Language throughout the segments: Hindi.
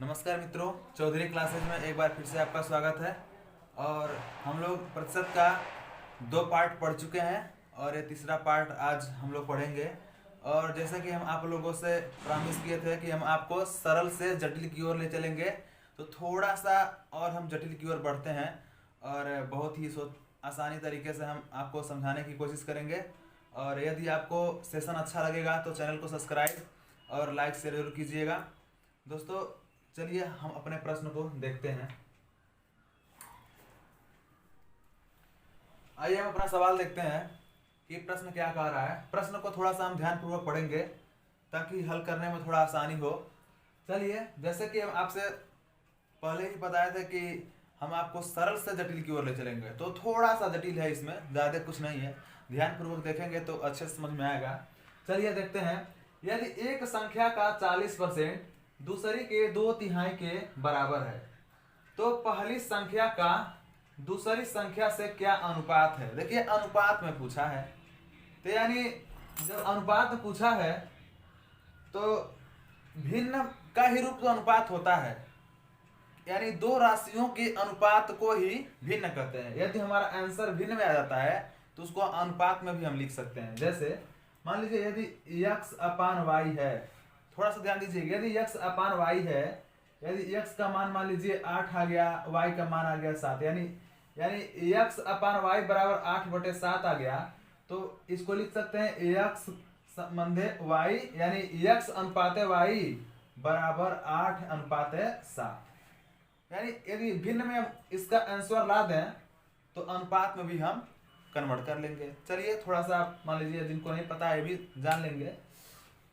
नमस्कार मित्रों, चौधरी क्लासेज में एक बार फिर से आपका स्वागत है। और हम लोग प्रतिशत का 2 पार्ट पढ़ चुके हैं और ये तीसरा पार्ट आज हम लोग पढ़ेंगे। और जैसा कि हम आप लोगों से प्रॉमिस किए थे कि हम आपको सरल से जटिल की ओर ले चलेंगे, तो थोड़ा सा और हम जटिल की ओर बढ़ते हैं और बहुत ही आसानी तरीके से हम आपको समझाने की कोशिश करेंगे। और यदि आपको सेशन अच्छा लगेगा तो चैनल को सब्सक्राइब और लाइक शेयर जरूर कीजिएगा। दोस्तों, चलिए हम अपने प्रश्न को देखते हैं। आइए हम अपना सवाल देखते हैं कि प्रश्न क्या कह रहा है। प्रश्न को थोड़ा सा हम ध्यानपूर्वक पढ़ेंगे ताकि हल करने में थोड़ा आसानी हो। चलिए, जैसे कि हम आपसे पहले ही बताए थे कि हम आपको सरल से जटिल की ओर ले चलेंगे, तो थोड़ा सा जटिल है, इसमें ज़्यादा कुछ नहीं है। ध्यानपूर्वक देखेंगे तो अच्छे से समझ में आएगा। चलिए देखते हैं। यदि एक संख्या का 40% दूसरी के 2/3 के बराबर है, तो पहली संख्या का दूसरी संख्या से क्या अनुपात है। देखिए, अनुपात में पूछा है, तो यानी जब अनुपात में पूछा है तो भिन्न का ही रूप तो अनुपात होता है, यानी दो राशियों के अनुपात को ही भिन्न कहते हैं। यदि हमारा आंसर भिन्न में आ जाता है तो उसको अनुपात में भी हम लिख सकते हैं। जैसे मान लीजिए यदि x अपान y है, थोड़ा सा ध्यान दीजिए। यदि x अपान y है, यदि x का मान लीजिए 8 आ गया, y का मान आ गया 7, यानी x अपान y बराबर 8/7 आ गया, तो इसको लिख सकते हैं x संबंधे y, यानी x अनुपात y बराबर 8/7। यानी यदि भिन्न में हम इसका आंसर ला दें तो अनुपात में भी हम कन्वर्ट कर लेंगे। चलिए थोड़ा सा मान लीजिए जिनको नहीं पता है भी जान लेंगे।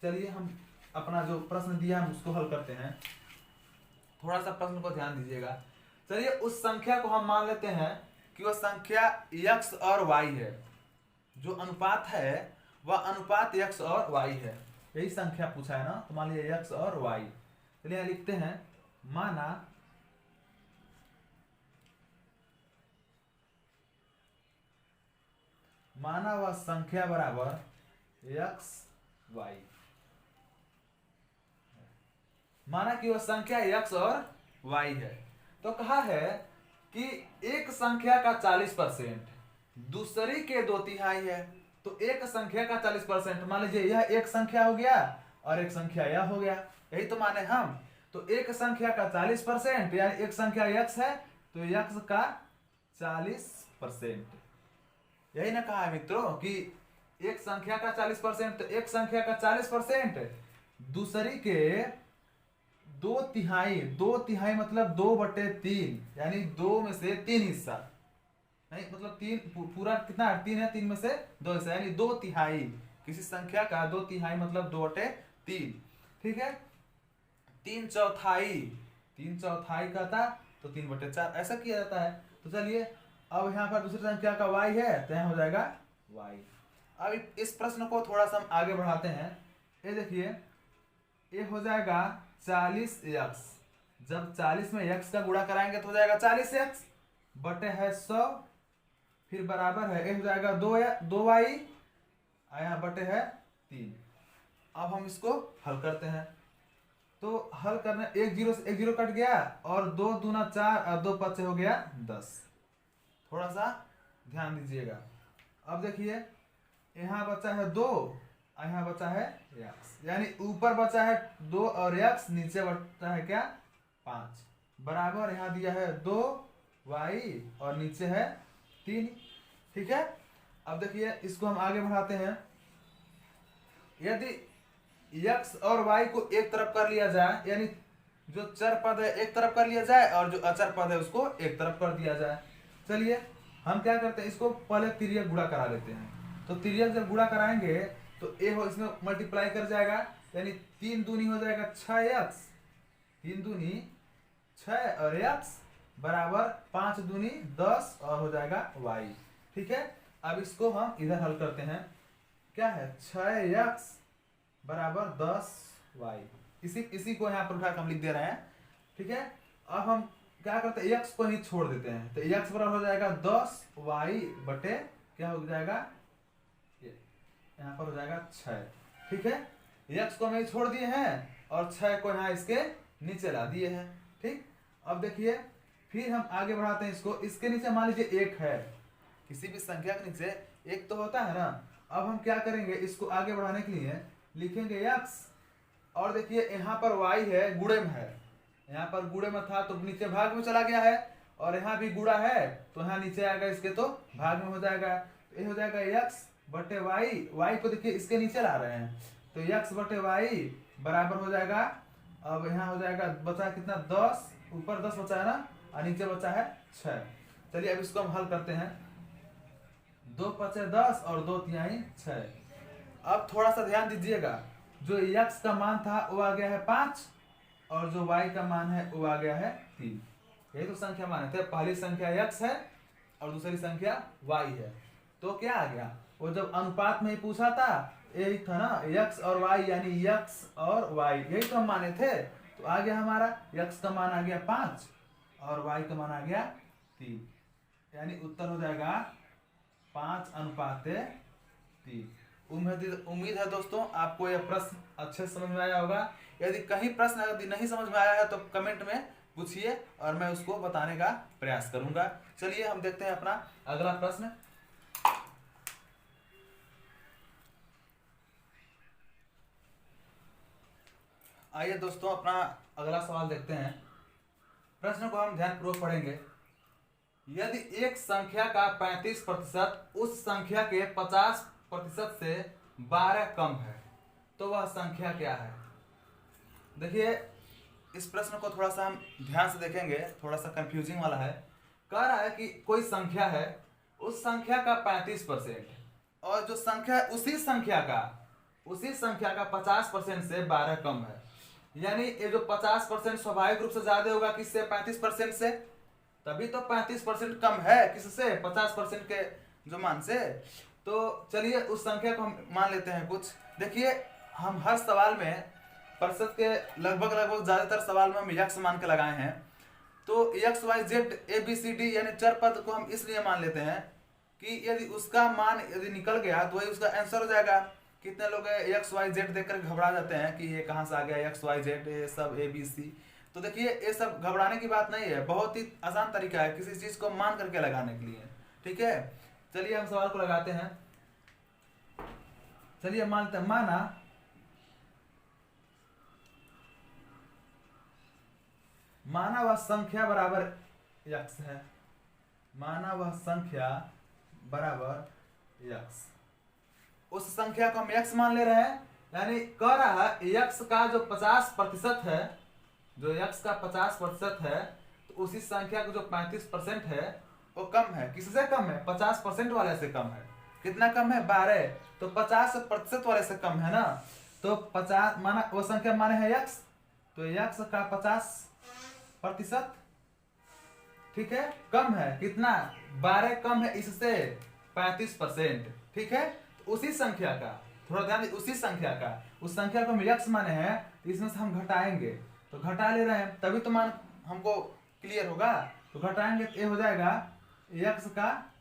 चलिए हम अपना जो प्रश्न दिया हम उसको हल करते हैं। थोड़ा सा प्रश्न को ध्यान दीजिएगा। चलिए, उस संख्या को हम मान लेते हैं कि वह संख्या x और y है। जो अनुपात है वह अनुपात x और y है। यही संख्या पूछा है ना, तो मान लीजिए x और y। चलिए लिखते हैं, माना वह संख्या बराबर x y। माना कि वह संख्या x और y है, तो कहा है कि एक संख्या का 40% दूसरी के 2/3 है। तो एक संख्या का 40%, मान लीजिए यह एक संख्या हो गया और एक संख्या यह हो गया, यही तो माने हम। तो एक संख्या का 40%, यानी एक संख्या x है तो x का 40%। यही ना कहा है मित्रों कि एक संख्या का 40%, तो एक संख्या का 40% दूसरी के 2/3, 2/3 मतलब 2/3, यानी 2 में से 3 हिस्सा, नहीं मतलब 3 पूरा कितना है, 3 है, 3 में से 2 हिस्सा, यानी 2/3। किसी संख्या का 2/3 मतलब 2/3। ठीक है, 3/4 का था तो 3/4 ऐसा किया जाता है। तो चलिए, अब यहाँ पर दूसरी संख्या का y है तो यहाँ हो जाएगा y। अब इस प्रश्न को थोड़ा सा हम आगे बढ़ाते हैं। ये देखिए, ये हो जाएगा 40x। जब 40 में x का गुणा कराएंगे तो हो जाएगा 40x बटे है 100, फिर बराबर है ये हो जाएगा 2y, यहाँ बटे है 3। अब हम इसको हल करते हैं। तो हल करने 1 0 से 1 0 कट गया और 2 दूना 4 और 2 5 हो गया 10। थोड़ा सा ध्यान दीजिएगा। अब देखिए, यहाँ बचा है 2 और यहाँ बचा है x, यानी ऊपर बचा है 2 और x, नीचे बचा है क्या 5, बराबर यहाँ दिया है 2y और नीचे है 3। ठीक है, अब देखिए इसको हम आगे बढ़ाते हैं। यदि x और y को एक तरफ कर लिया जाए, यानी जो चर पद है एक तरफ कर लिया जाए और जो अचर पद है उसको एक तरफ कर दिया जाए। चलिए हम क्या करते हैं, इसको पहले तिर्यक गुणा करा लेते हैं। तो तिर्यक जब गुणा कराएंगे तो ए हो इसमें मल्टीप्लाई कर जाएगा, यानी 3 दूनी हो जाएगा 6x, 3 दूनी 6 और x बराबर 5 दूनी 10 और हो जाएगा y। ठीक है, अब इसको हम इधर हल करते हैं। क्या है, 6x बराबर 10y। इसी को यहाँ पर उठा कर हम लिख दे रहे हैं। ठीक है, अब हम क्या करते हैं, x को ही छोड़ देते हैं, तो x बराबर हो जाएगा 10y बटे क्या हो जाएगा, यहाँ पर हो जाएगा 6। ठीक है, x को हम छोड़ दिए हैं और 6 को यहाँ इसके नीचे ला दिए हैं। ठीक, अब देखिए फिर हम आगे बढ़ाते हैं इसको। इसके नीचे मान लीजिए एक है, किसी भी संख्या के नीचे एक तो होता है ना। अब हम क्या करेंगे, इसको आगे बढ़ाने के लिए लिखेंगे x, और देखिए यहाँ पर y है, गुणे में है, यहाँ पर गुणे में था तो नीचे भाग में चला गया है, और यहाँ भी गुणा है तो यहाँ नीचे आएगा इसके तो भाग में हो जाएगा। तो ये हो जाएगा x बटे वाई, वाई को देखिए इसके नीचे ला रहे हैं तो x बटे वाई बराबर हो जाएगा। अब यहाँ हो जाएगा, बचा कितना 10, ऊपर 10 बचा है ना और नीचे बचा है 6। चलिए अब इसको हम हल करते हैं। 2 पचे 10 और 2 तिहाई 6। अब थोड़ा सा ध्यान दीजिएगा, जो x का मान था वो आ गया है 5 और जो y का मान है वो आ गया है 3। यही तो संख्या माने थे, पहली संख्या x है और दूसरी संख्या y है। तो क्या आ गया, वो जब अनुपात में ही पूछा था यही था ना, x और y, यानी x और y यही तो हम माने थे। तो आ गया हमारा x का मान आ गया 5 और y का मान आ गया 3, यानी उत्तर हो जाएगा 5:3। उम्मीद है दोस्तों आपको यह प्रश्न अच्छे से समझ में आया होगा। यदि कहीं प्रश्न यदि नहीं समझ में आया है तो कमेंट में पूछिए और मैं उसको बताने का प्रयास करूंगा। चलिए हम देखते हैं अपना अगला प्रश्न। आइए दोस्तों अपना अगला सवाल देखते हैं। प्रश्न को हम ध्यानपूर्वक पढ़ेंगे। यदि एक संख्या का 35% उस संख्या के 50% से 12 कम है तो वह संख्या क्या है। देखिए इस प्रश्न को थोड़ा सा हम ध्यान से देखेंगे, थोड़ा सा कंफ्यूजिंग वाला है। कह रहा है कि कोई संख्या है, उस संख्या का 35% और जो संख्या है उसी संख्या का 50% से 12 कम है। यानी ये जो 50% स्वाभाविक रूप से ज्यादा होगा किससे, 35% से, तभी तो 35% कम है किससे, 50% के जो मान से। तो चलिए उस संख्या को हम मान लेते हैं कुछ। देखिए हम हर सवाल में प्रतिशत के लगभग ज्यादातर सवाल में हम यक्स मान के लगाए हैं। तो X Y Z A B C D यानी चर पद को हम इसलिए मान लेते हैं कि यदि उसका मान यदि निकल गया तो वही उसका आंसर हो जाएगा। कितने लोग एक्स वाई जेड देखकर घबरा जाते हैं कि ये कहाँ से आ गया एक्स वाई जेड, ये सब ए बी सी। तो देखिए ये सब घबराने की बात नहीं है, बहुत ही आसान तरीका है किसी चीज को मान करके लगाने के लिए। ठीक है, चलिए हम सवाल को लगाते हैं। चलिए मानते हैं, माना वह संख्या बराबर यक्स है, माना वह संख्या बराबर यक्स। उस संख्या को हम यक्स मान ले रहे हैं, यानी कह रहा है यक्स का जो 50% है, जो यक्स का 50% है, तो उसी संख्या का जो 35% है वो कम है। किससे कम है, 50% वाले से कम है। कितना कम है, 12। तो 50% वाले से कम है ना, तो 50 माना वो संख्या माने है यक्स, तो यक्स का 50% ठीक है कम है। कितना, 12 कम है इससे 35%। ठीक है, तो उसी संख्या का थोड़ा ध्यान, उसी संख्या का, उस संख्या को हम यक्स माने हैं तो इसमें से हम घटाएंगे, तो घटा ले रहे हैं तभी तो मान हमको क्लियर होगा। तो घटाएंगे तो ये हो जाएगा यक्स का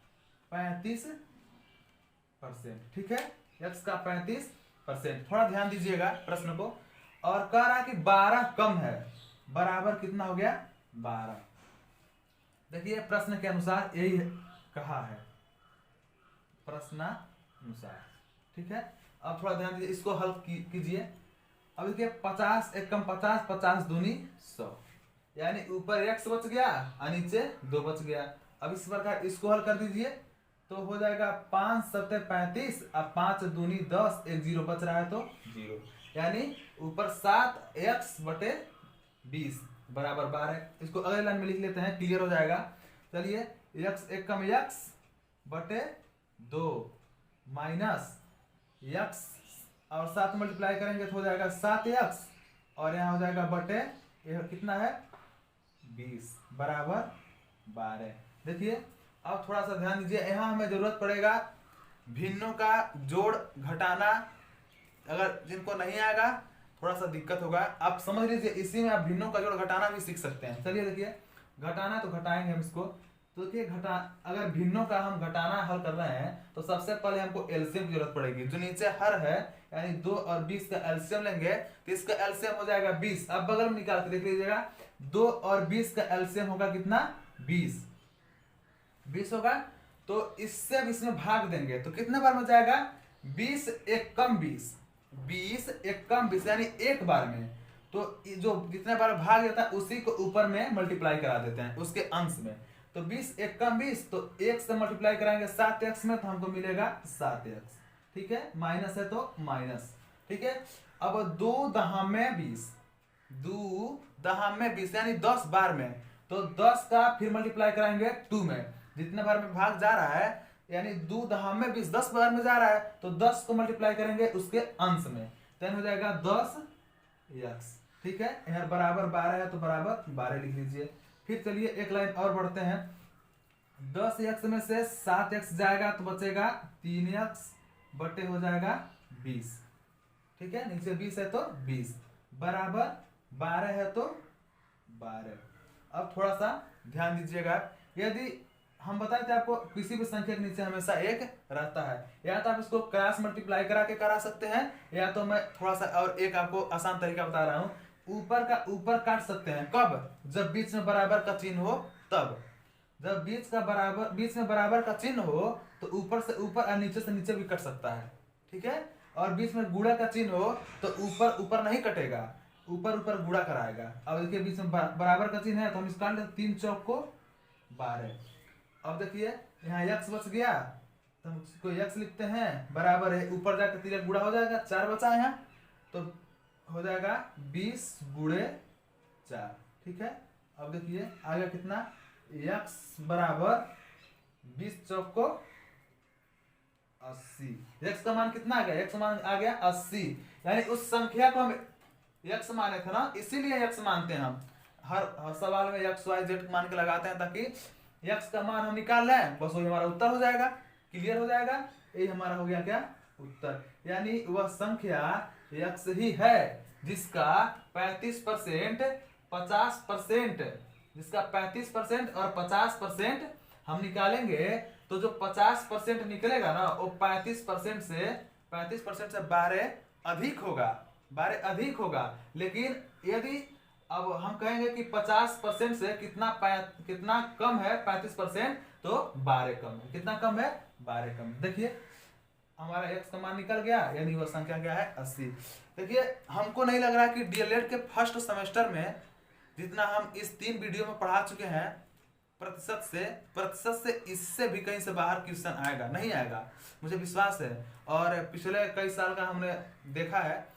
35%। ठीक है, यक्स का 35%। थोड़ा ध्यान दीजिएगा प्रश्न को। और कह रहा है कि 12 कम है, बराबर कितना हो गया, 12। देखिए प्रश्न के अनुसार यही कहा है, प्रश्नानुसार। ठीक है, अब थोड़ा ध्यान दीजिए, इसको हल कीजिए। अब देखिए 50 एक कम 50, 50 दूनी 100, यानी ऊपर x बच गया और नीचे 2 बच गया। अब इस प्रकार इसको हल कर दीजिए तो हो जाएगा 5 7 35, अब 5 दूनी 10, एक 0 बच रहा है तो 0, यानी ऊपर 7x बटे 20 बराबर 12। इसको अगले लाइन में लिख लेते हैं, क्लियर हो जाएगा। चलिए x एक कम x बटे 2 माइनस x और 7 मल्टीप्लाई करेंगे तो हो जाएगा 7x और यहाँ हो जाएगा बटे ये कितना है 20 बराबर 12। देखिए अब थोड़ा सा ध्यान दीजिए, यहाँ हमें जरूरत पड़ेगा भिन्नों का जोड़ घटाना। अगर जिनको नहीं आएगा थोड़ा सा दिक्कत होगा, आप समझ लीजिए इसी में आप भिन्नों का जोड़ घटाना भी सीख सकते हैं। चलिए देखिए घटाना तो घटाएंगे हम इसको, तो देखिए अगर भिन्नों का हम घटाना हल कर रहे हैं तो सबसे पहले हमको एलसीएम की जरूरत पड़ेगी। जो नीचे हर है यानी 2 और 20 का एलसीएम लेंगे तो इसका एलसीएम हो जाएगा 20। अब बगल में निकाल के देख लीजिएगा, 2 और 20 का एलसीएम होगा कितना, 20 होगा। तो इससे अब इसमें भाग देंगे तो कितने बार में जाएगा, 20 एक कम 20 एक कम 20 यानी एक बार में। तो जो जितने बार भाग देता है उसी को ऊपर में मल्टीप्लाई करा देते हैं उसके अंश में। तो 20 एक कम 20, तो 1 से मल्टीप्लाई कराएंगे 7x में तो हमको मिलेगा 7x। ठीक है, माइनस है तो माइनस। ठीक है, अब 2 दहामे 20, 2 दहामे 20 यानी 10 बार में। तो 10 का फिर मल्टीप्लाई कराएंगे 2 में, जितने बार में भाग जा रहा है यानी 2 दहामे 20 10 बार में जा रहा है तो 10 को मल्टीप्लाई करेंगे उसके अंश में, तो हो जाएगा 10x। ठीक है, यहाँ बराबर 12 है तो बराबर 12 लिख लीजिए। फिर चलिए एक लाइन और बढ़ते हैं, 10x में से 7x जाएगा तो बचेगा 3x बटे हो जाएगा 20। ठीक है, नीचे 20 है तो 20 बराबर 12 है तो 12। अब थोड़ा सा ध्यान दीजिएगा, यदि हम बताए थे आपको किसी भी संख्या के नीचे हमेशा एक रहता है, या तो आप इसको क्रॉस मल्टीप्लाई करा के करा सकते हैं, या तो मैं थोड़ा सा और एक आपको आसान तरीका बता रहा हूं, ऊपर का ऊपर काट सकते हैं। कब, जब बीच में बराबर का चिन्ह हो तब। जब बीच में बराबर का चिन्ह हो तो ऊपर से ऊपर और नीचे से नीचे भी कट सकता है। ठीक है, और बीच में गुणा का चिन्ह हो तो ऊपर ऊपर नहीं कटेगा, ऊपर ऊपर गुणा कराएगा। अब देखिए बीच में बराबर का चिन्ह है तो हम इसका 3 चौक को 12। अब देखिए यहाँ x बच गया तो हम इसको x लिखते हैं, बराबर है ऊपर जाकर 3 गुणा हो जाएगा, 4 बचा यहाँ तो हो जाएगा 20 गुणे 4। ठीक है, अब देखिए आगे कितना, x बराबर 20 चौक को 80। x का मान कितना आ गया, x मान आ गया 80, यानी उस संख्या को हम x माने थे ना, इसीलिए x मानते हैं हम। हर सवाल में x y z मान के लगाते हैं ताकि x का मान हम निकाल लें, बस वही हमारा उत्तर हो जाएगा, क्लियर हो जाएगा। ये हमारा हो गया क्या, उत्तर। यानी वह संख्या x ही है जिसका 35%, 50%, जिसका 35% और 50% हम निकालेंगे तो जो 50% निकलेगा ना वो 35% से 12 अधिक होगा, 12 अधिक होगा। लेकिन यदि अब हम कहेंगे कि 50% से कितना कम है 35%, तो 12 कम है। कितना कम है, 12 कम है। देखिए हमारा x का मान निकल गया, यानी वह संख्या क्या है, 80। देखिए हमको नहीं लग रहा कि डीएलएड के फर्स्ट सेमेस्टर में जितना हम इस 3 वीडियो में पढ़ा चुके हैं प्रतिशत से इससे भी कहीं से बाहर क्वेश्चन आएगा, नहीं आएगा, मुझे विश्वास है। और पिछले कई साल का हमने देखा है,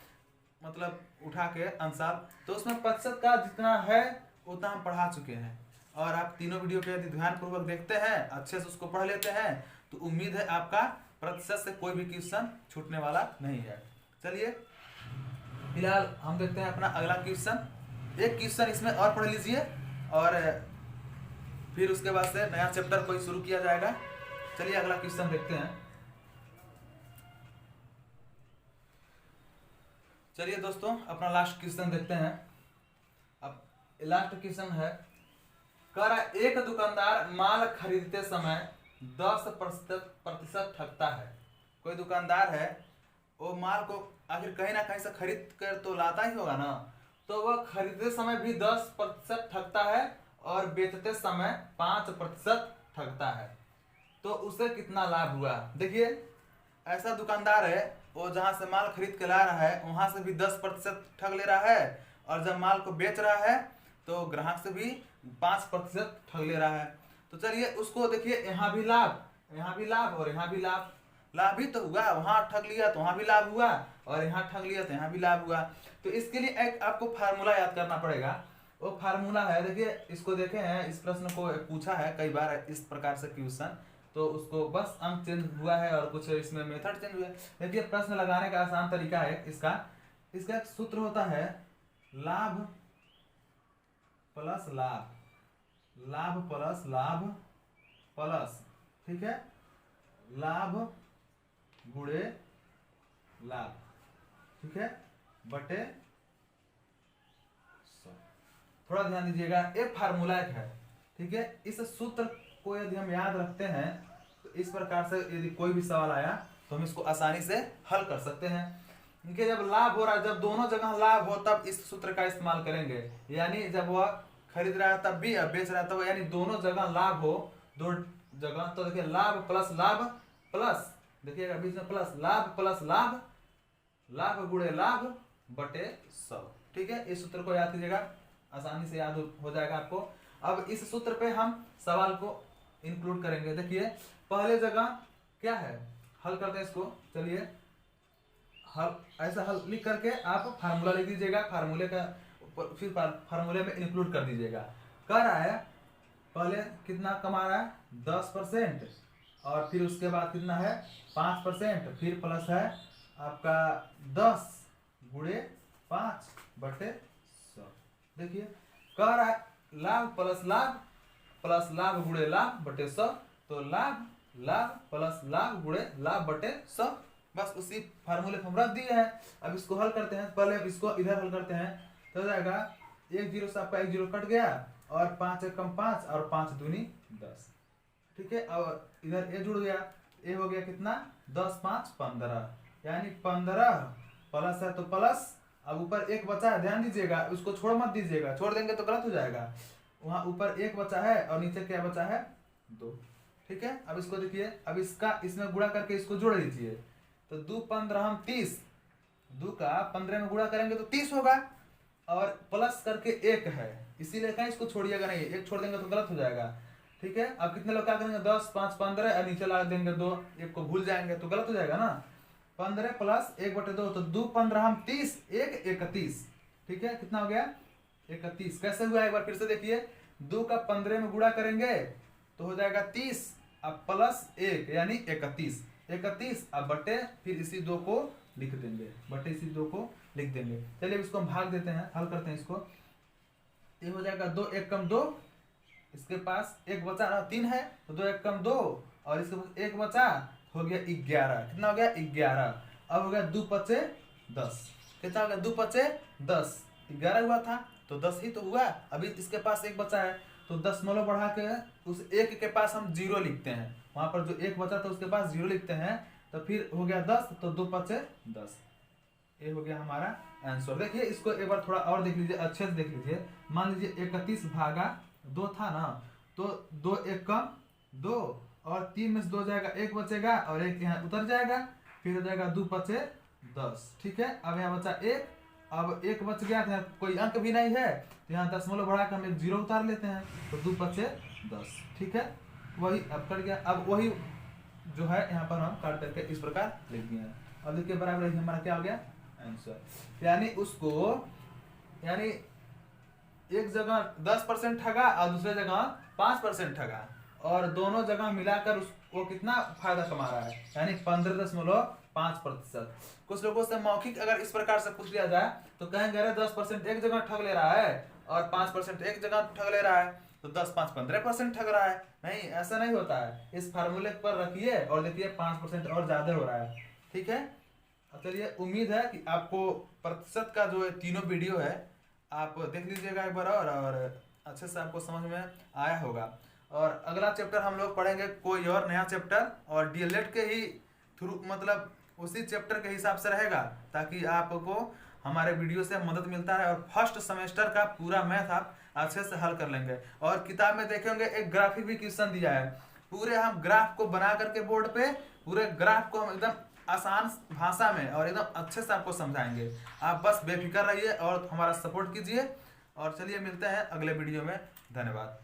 मतलब उठा के अनुसार, तो उसमें प्रतिशत का जितना है उतना हम पढ़ा चुके हैं। और आप तीनों वीडियो के यदि ध्यानपूर्वक देखते हैं, अच्छे से उसको पढ़ लेते हैं, तो उम्मीद है आपका प्रतिशत से कोई भी क्वेश्चन छूटने वाला नहीं है। चलिए फिलहाल हम देखते हैं अपना अगला क्वेश्चन। एक क्वेश्चन इसमें और पढ़ लीजिए और फिर उसके बाद से नया चैप्टर कोई शुरू किया जाएगा। चलिए अगला क्वेश्चन देखते हैं। चलिए दोस्तों अपना लास्ट क्वेश्चन देखते हैं। अब लास्ट क्वेश्चन है, कर एक दुकानदार माल खरीदते समय 10% ठगता है। कोई दुकानदार है, वो माल को आखिर कहीं ना कहीं से खरीद कर तो लाता ही होगा ना, तो वह खरीदते समय भी 10% ठगता है और बेचते समय 5% ठगता है, तो उसे कितना लाभ हुआ। देखिए ऐसा दुकानदार है, वो जहां से माल खरीद के ला रहा है वहां से भी 10% ठग ले रहा है, और जब माल को बेच रहा है तो ग्राहक से भी 5% ठग ले रहा है। तो चलिए उसको देखिए, यहाँ भी लाभ और यहाँ भी लाभ ही तो हुआ। वहां ठग लिया तो वहां भी लाभ हुआ, और यहाँ ठग लिया तो यहाँ भी लाभ हुआ। तो इसके लिए एक आपको फार्मूला याद करना पड़ेगा। वो फार्मूला है, देखिए इसको देखे हैं, इस प्रश्न को पूछा है कई बार इस प्रकार से क्वेश्चन, तो उसको बस अंक चेंज हुआ है और कुछ इसमें मेथड चेंज हुआ है। देखिए प्रश्न लगाने का आसान तरीका है इसका एक सूत्र होता है, लाभ प्लस लाभ प्लस, ठीक है, लाभ गुणे लाभ, ठीक है, बटे 100। थोड़ा ध्यान दीजिएगा, एक फार्मूला है, ठीक है। इस सूत्र को यदि हम याद रखते हैं तो इस प्रकार से यदि कोई भी सवाल आया तो हम इसको आसानी से हल कर सकते हैं। इनके जब लाभ हो रहा है, जब दोनों जगह लाभ हो तब इस सूत्र का इस्तेमाल करेंगे। यानी जब वह खरीद रहा है तब भी, बेच रहा है तब, यानी दोनों जगह लाभ हो, दो जगह, तो देखिए लाभ प्लस देखिएगा बीच में प्लस लाभ, लाभ गुणे लाभ बटे 100। ठीक है, इस सूत्र को याद कीजिएगा, आसानी से याद हो जाएगा आपको। अब इस सूत्र पे हम सवाल को इंक्लूड करेंगे। देखिए पहले जगह क्या है, हल करते हैं इसको। चलिए हल, ऐसा हल लिख करके आप फार्मूला लिख दीजिएगा, फार्मूले का फिर फार्मूले में इंक्लूड कर दीजिएगा। कर रहा है पहले कितना कमा रहा है 10%, और फिर उसके बाद कितना है 5%, फिर प्लस है आपका 10 गुणे 5 बटे 100। देखिए कह रहा है लाभ प्लस लाभ गुणे लाभ बटे 100, तो लाभ प्लस लाभ गुणे लाभ बटे 100, बस उसी फार्मूले को हम रख दिए हैं। अब इसको हल करते हैं, पहले इसको इधर हल करते हैं तो हो जाएगा 1 0 से आपका 1 0 कट गया, और 5 एकम 5 और 5 दूनी 10। ठीक है, और इधर ए जुड़ गया, ए हो गया कितना 10 5 15, यानी 15 प्लस है तो प्लस, अब ऊपर एक बचा है, ध्यान दीजिएगा उसको छोड़ मत दीजिएगा, छोड़ देंगे तो गलत हो जाएगा। वहां ऊपर एक बचा है और नीचे क्या बचा है 2। ठीक है, अब इसको देखिए, अब इसका इसमें गुणा करके इसको जोड़ लीजिए, तो 2 15 30, 2 का 15 में गुणा करेंगे तो 30 होगा, और प्लस करके 1 है, इसीलिए कहीं इसको छोड़िएगा नहीं, एक छोड़ देंगे तो गलत हो जाएगा। ठीक है, अब कितने लोग क्या करेंगे 10 5 15 और नीचे ला देंगे 2, एक को भूल जाएंगे तो गलत हो जाएगा ना। 15 प्लस 1 बटे 2, तो 2 15 30, 1 31। ठीक है, कितना हो गया 31। कैसे हुआ एक बार फिर से देखिए, 2 का 15 में गुणा करेंगे तो हो जाएगा 30, अब प्लस 1 यानी 31, अब बटे फिर इसी 2 को लिख देंगे, बटे इसी 2 को लिख देंगे। चलिए इसको हम भाग देते हैं, हल करते हैं इसको। ये हो जाएगा 2 1 कम 2, इसके पास एक बचा ना 3 है, तो 2 1 कम 2, और इसके पास एक बचा, हो गया 11। कितना हो गया 11। अब हो गया 2 5 10, कितना हो गया 2 5 10, 11 हुआ था तो 10 ही तो हुआ। अभी इसके पास एक बचा है तो 10 बढ़ा के उस एक के पास हम 0 लिखते हैं, वहां पर जो एक बचा था उसके पास 0 लिखते हैं, तो फिर हो गया 10, तो 2 5 10, ये हो गया हमारा आंसर। देखिए इसको एक बार थोड़ा और देख लीजिए, अच्छे से देख लीजिए। मान लीजिए 31 भागा 2 था ना, तो 2 1 कम 2, और 3 में से 2 जाएगा, 1 बचेगा और 1 यहाँ उतर जाएगा, फिर हो जाएगा 2 5 10। ठीक है, अब यहाँ बचा 1, अब 1 बच गया था, कोई अंक भी नहीं है, तो यहाँ 10 बढ़ा के हम एक 0 उतार लेते हैं, तो 2 5 10। ठीक है, वही अब कट गया। अब वही जो है यहाँ पर हम काट करके इस प्रकार लिख दिए हैं। अब देखिए बराबर हमारा क्या हो गया आंसर, यानी उसको, यानी एक जगह 10% ठगा और दूसरे जगह 5% ठगा, और दोनों जगह मिलाकर उसको कितना फायदा कमा रहा है, यानी 15.5%। कुछ लोगों से मौखिक अगर इस प्रकार से पूछ लिया जाए तो कहेंगे अरे 10% एक जगह ठग ले रहा है और 5% एक जगह ठग ले रहा है, तो 10 5 15% ठग रहा है। नहीं, ऐसा नहीं होता है। इस फार्मूले पर रखिए और देखिए 5% और ज्यादा हो रहा है। ठीक है, चलिए उम्मीद है कि आपको प्रतिशत का जो तीनों वीडियो है आप देख लीजिएगा एक बार, और अच्छे से आपको समझ में आया होगा। और अगला चैप्टर हम लोग पढ़ेंगे कोई और नया चैप्टर, और डीएलएड के ही थ्रू, मतलब उसी चैप्टर के हिसाब से रहेगा, ताकि आपको हमारे वीडियो से मदद मिलता है, और फर्स्ट सेमेस्टर का पूरा मैथ आप अच्छे से हल कर लेंगे। और किताब में देखेंगे एक ग्राफिक भी क्वेश्चन दिया है, पूरे हम ग्राफ को बना करके बोर्ड पे पूरे ग्राफ को हम एकदम आसान भाषा में और एकदम अच्छे से आपको समझाएंगे। आप बस बेफिक्र रहिए और हमारा सपोर्ट कीजिए, और चलिए मिलते हैं अगले वीडियो में। धन्यवाद।